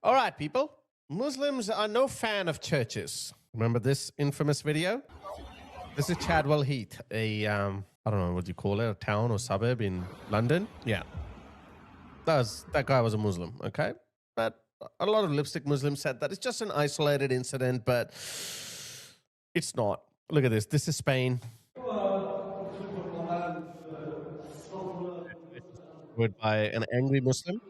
All right, people. Muslims are no fan of churches. Remember this infamous video? This is Chadwell Heath, a I don't know what you call it, a town or suburb in London. Yeah, that guy was a Muslim. Okay, but a lot of lipstick Muslims said that it's just an isolated incident, but it's not. Look at this. This is Spain. By an angry Muslim,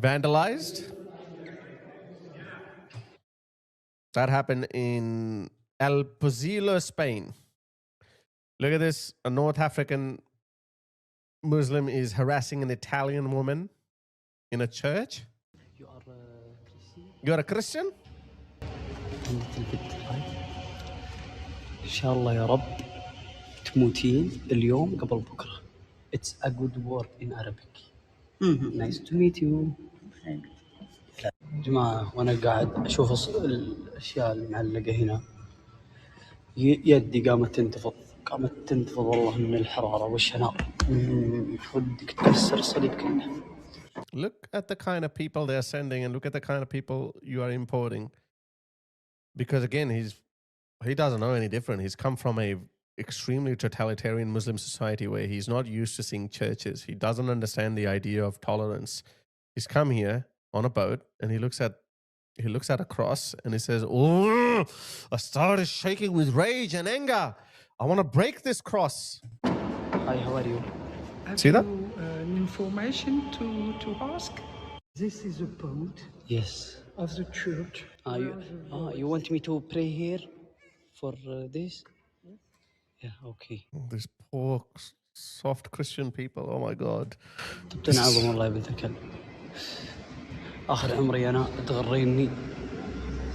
vandalized. That happened in El Pozuelo, Spain. Look at this. A North African Muslim is harassing an Italian woman in a church. You are Christian? You're a Christian? إن شاء الله يا رب تموتين اليوم قبل بكرة. It's a good word in Arabic. Nice to meet you. جماعة وأنا قاعد أشوف الأشياء المعلقة هنا يدي قامت تنتفض والله من الحرارة والشناق. ودك تكسر الصليب كله. Look at the kind of people they're sending and look at the kind of people you are importing. Because again, he doesn't know any different. He's come from a extremely totalitarian Muslim society where he's not used to seeing churches. He doesn't understand the idea of tolerance. He's come here on a boat and he looks at a cross and he says, "Oh, I started shaking with rage and anger. I want to break this cross." Hi, how are you? See that? Information to ask. This is a boat. Yes. Of the church. You want me to pray here for this? Yeah, okay. These poor, soft Christian people. Oh my God. تنعظم والله بنتكلم. آخر عمري أنا تغريني.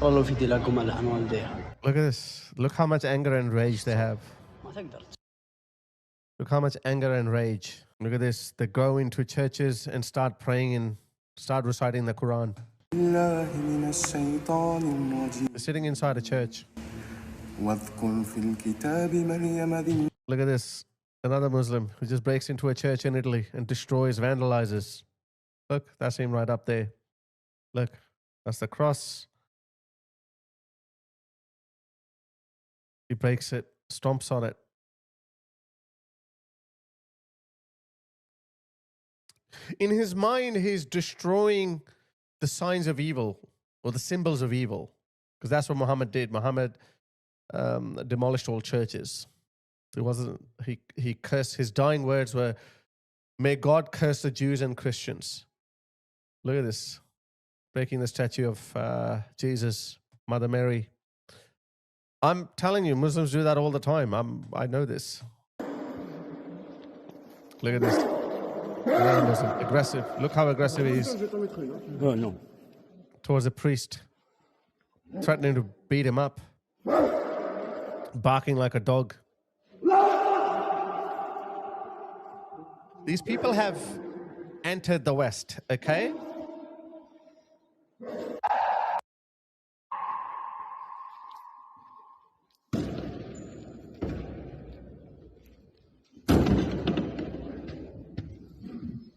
والله في دلاكم على عن والديها. Look at this. Look how much anger and rage they have. ما تقدر. Look how much anger and rage. Look at this. They go into churches and start praying and start reciting the Quran. They're sitting inside a church. Look at this. Another Muslim who just breaks into a church in Italy and destroys, vandalizes. Look, that's him right up there. Look, that's the cross. He breaks it, stomps on it. In his mind, he's destroying the signs of evil or the symbols of evil, because that's what Muhammad did. Muhammad demolished all churches. It wasn't. He cursed. His dying words were, "May God curse the Jews and Christians." Look at this, breaking the statue of Jesus, Mother Mary. I'm telling you, Muslims do that all the time. I know this. Look at this. Another Muslim, aggressive. Look how aggressive he is. No. Towards a priest, threatening to beat him up, barking like a dog. These people have entered the West, okay?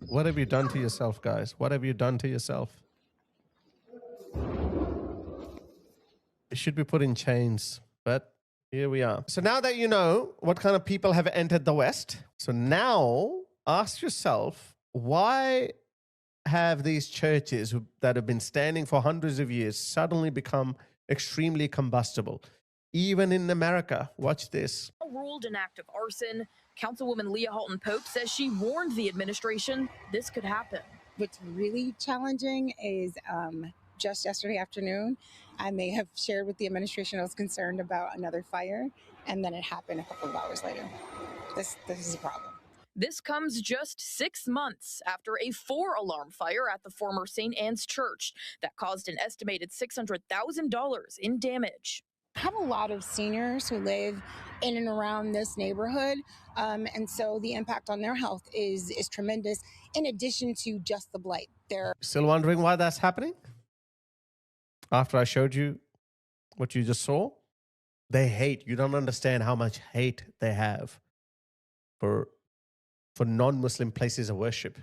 What have you done to yourself, guys? What have you done to yourself? You should be put in chains, but here we are. So now that you know what kind of people have entered the West, so now ask yourself, why have these churches that have been standing for hundreds of years suddenly become extremely combustible? Even in America, watch this. Ruled an act of arson. Councilwoman Leah Halton Pope says she warned the administration this could happen. What's really challenging is just yesterday afternoon, I may have shared with the administration I was concerned about another fire, and then it happened a couple of hours later. This is a problem. This comes just 6 months after a 4-alarm fire at the former St. Anne's Church that caused an estimated $600,000 in damage. I have a lot of seniors who live in and around this neighborhood, and so the impact on their health is tremendous, in addition to just the blight. They're still wondering why that's happening? After I showed you what you just saw, they hate. You don't understand how much hate they have for non-Muslim places of worship.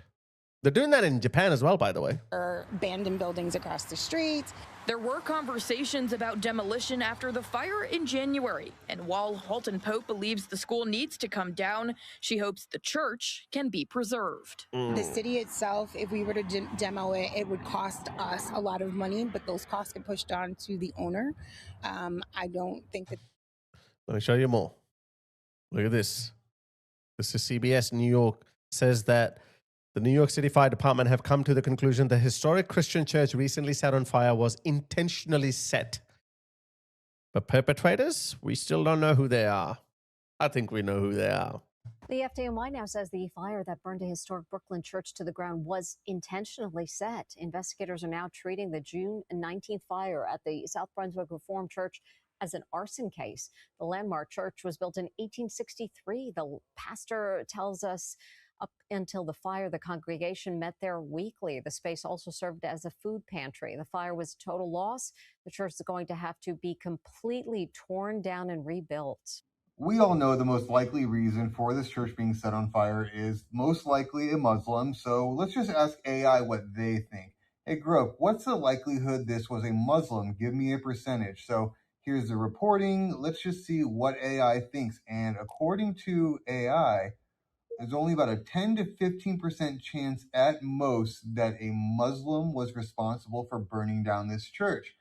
They're doing that in Japan as well, by the way. Or abandoned buildings across the street. There were conversations about demolition after the fire in January. And while Halton Pope believes the school needs to come down, she hopes the church can be preserved. The city itself, if we were to demo it, it would cost us a lot of money, but those costs get pushed on to the owner. I don't think that. Let me show you more. Look at this. This is CBS New York. Says that the New York City Fire Department have come to the conclusion the historic Christian church recently set on fire was intentionally set. But perpetrators, we still don't know who they are. I think we know who they are. The FDNY now says the fire that burned a historic Brooklyn church to the ground was intentionally set. Investigators are now treating the June 19th fire at the South Brunswick Reformed Church as an arson case. The landmark church was built in 1863. The pastor tells us up until the fire, the congregation met there weekly. The space also served as a food pantry. The fire was a total loss. The church is going to have to be completely torn down and rebuilt. We all know the most likely reason for this church being set on fire is most likely a Muslim. So let's just ask AI what they think. Hey, Grove, what's the likelihood this was a Muslim? Give me a percentage. So here's the reporting. Let's just see what AI thinks. And according to AI, there's only about a 10 to 15% chance at most that a Muslim was responsible for burning down this church.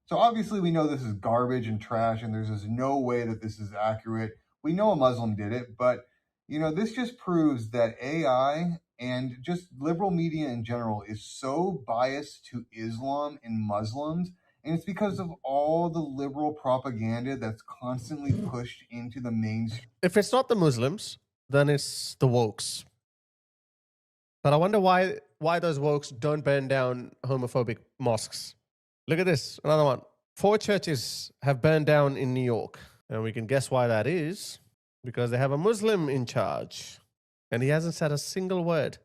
So obviously we know this is garbage and trash, and there's just no way that this is accurate. We know a Muslim did it, but this just proves that AI and just liberal media in general is so biased to Islam and Muslims, and it's because of all the liberal propaganda that's constantly pushed into the mainstream. If it's not the Muslims, then it's the wokes. But I wonder why those wokes don't burn down homophobic mosques. Look at this, another one. 4 churches have burned down in New York. And we can guess why that is. Because they have a Muslim in charge. And he hasn't said a single word.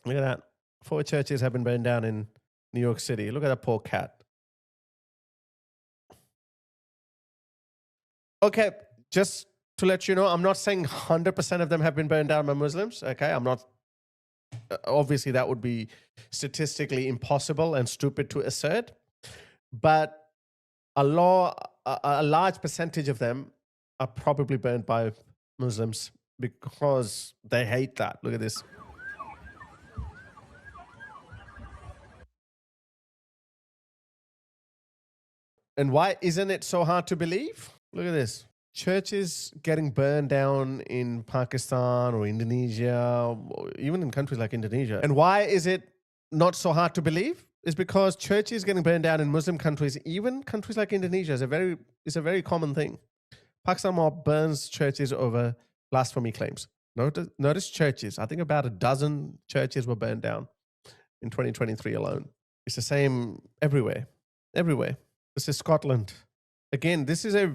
Look at that. 4 churches have been burned down in New York City. Look at that poor cat. Okay, just to let you know, I'm not saying 100% of them have been burned down by Muslims. Okay, I'm not. Obviously, that would be statistically impossible and stupid to assert. But a large percentage of them are probably burned by Muslims because they hate that. Look at this. And why isn't it so hard to believe? Look at this. Churches getting burned down in Pakistan or Indonesia, or even in countries like Indonesia. And why is it not so hard to believe? It's because churches getting burned down in Muslim countries, even countries like Indonesia, is a very common thing. Pakistan mob burns churches over blasphemy claims. Notice churches. I think about a dozen churches were burned down in 2023 alone. It's the same everywhere. Everywhere. This is Scotland. Again, this is a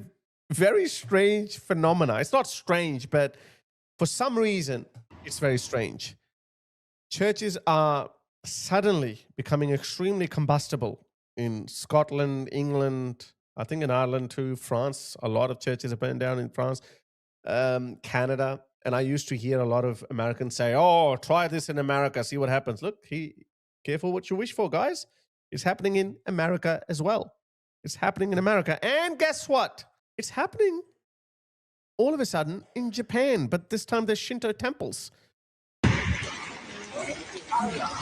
very strange phenomena. It's not strange, but for some reason, it's very strange. Churches are suddenly becoming extremely combustible in Scotland, England, I think in Ireland too, France. A lot of churches are burned down in France, Canada. And I used to hear a lot of Americans say, oh, try this in America, see what happens. Look, careful what you wish for, guys. It's happening in America as well. It's happening in America. And guess what? It's happening all of a sudden in Japan, but this time there's Shinto temples.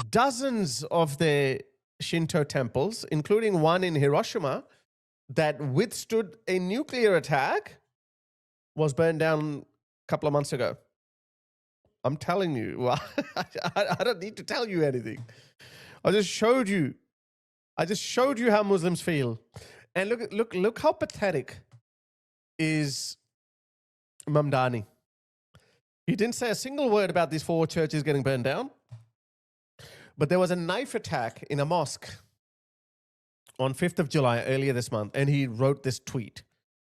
Dozens of the Shinto temples, including one in Hiroshima, that withstood a nuclear attack, was burned down a couple of months ago. I'm telling you, well, I don't need to tell you anything. I just showed you how Muslims feel. And look how pathetic is Mamdani. He didn't say a single word about these 4 churches getting burned down. But there was a knife attack in a mosque on 5th of July earlier this month. And he wrote this tweet,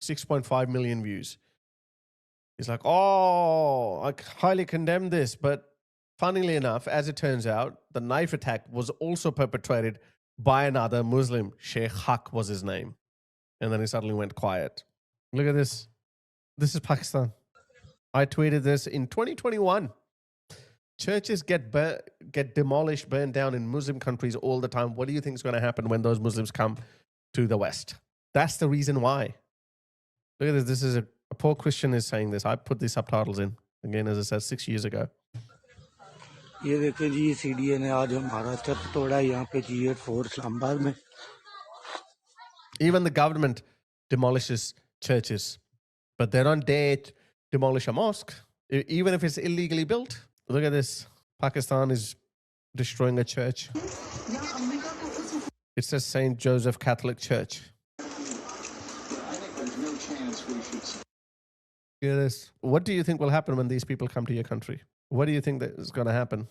6.5 million views. He's like, oh, I highly condemn this. But funnily enough, as it turns out, the knife attack was also perpetrated by another Muslim. Sheikh Haq was his name. And then he suddenly went quiet. Look at this. This is Pakistan. I tweeted this in 2021. Churches get demolished, burned down in Muslim countries all the time. What do you think is going to happen when those Muslims come to the West? That's the reason why. Look at this. This is a poor Christian is saying this. I put these subtitles in, again, as I said, 6 years ago. ये देखिए जी CDA ने आज हमारा church तोड़ा यहाँ पे G8 4 Islamabad में. Even the government demolishes churches, but they don't dare demolish a mosque, even if it's illegally built. Look at this. Pakistan is destroying a church. It says St. Joseph Catholic Church. Look at this. What do you think will happen when these people come to your country? What do you think that is going to happen?